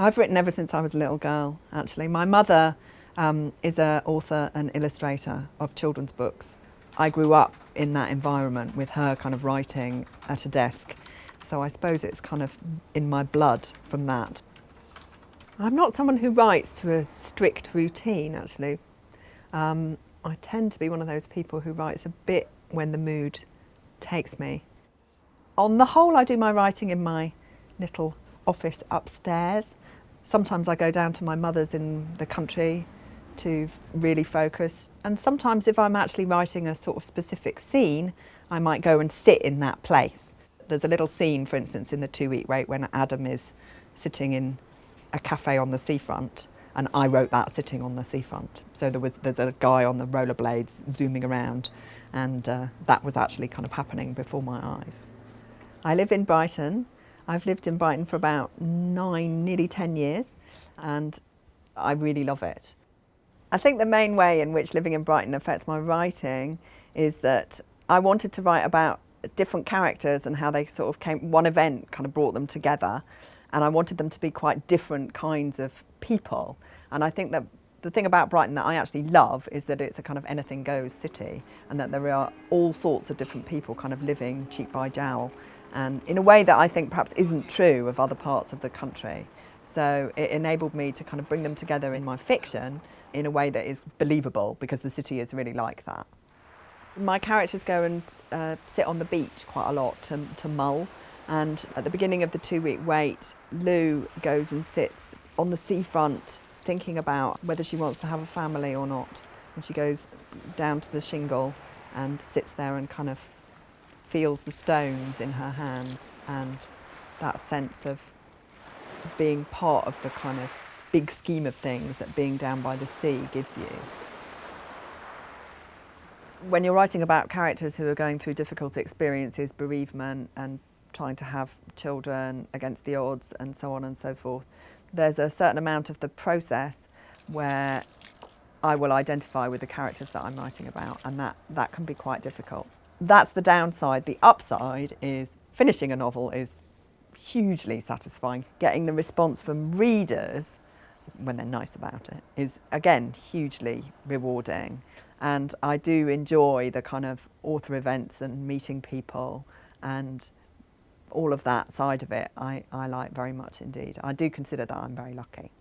I've written ever since I was a little girl, actually. My mother is an author and illustrator of children's books. I grew up in that environment with her kind of writing at a desk. So I suppose it's kind of in my blood from that. I'm not someone who writes to a strict routine, actually. I tend to be one of those people who writes a bit when the mood takes me. On the whole, I do my writing in my little office upstairs. Sometimes I go down to my mother's in the country to really focus. And sometimes if I'm actually writing a sort of specific scene, I might go and sit in that place. There's a little scene, for instance, in the 2-Week Wait when Adam is sitting in a cafe on the seafront, and I wrote that sitting on the seafront. So there's a guy on the rollerblades zooming around, and that was actually kind of happening before my eyes. I live in Brighton. I've lived in Brighton for about 9, nearly 10 years, and I really love it. I think the main way in which living in Brighton affects my writing is that I wanted to write about different characters and how they sort of came, one event kind of brought them together, and I wanted them to be quite different kinds of people. And I think that the thing about Brighton that I actually love is that it's a kind of anything goes city, and that there are all sorts of different people kind of living cheek by jowl, and in a way that I think perhaps isn't true of other parts of the country. So it enabled me to kind of bring them together in my fiction in a way that is believable, because the city is really like that. My characters go and sit on the beach quite a lot to mull, and at the beginning of the 2-Week Wait, Lou goes and sits on the seafront thinking about whether she wants to have a family or not, and she goes down to the shingle and sits there and kind of feels the stones in her hands, and that sense of being part of the kind of big scheme of things that being down by the sea gives you. When you're writing about characters who are going through difficult experiences, bereavement and trying to have children against the odds and so on and so forth, there's a certain amount of the process where I will identify with the characters that I'm writing about, and that can be quite difficult. That's the downside. The upside is finishing a novel is hugely satisfying. Getting the response from readers, when they're nice about it, is again hugely rewarding. And I do enjoy the kind of author events and meeting people, and all of that side of it I like very much indeed. I do consider that I'm very lucky.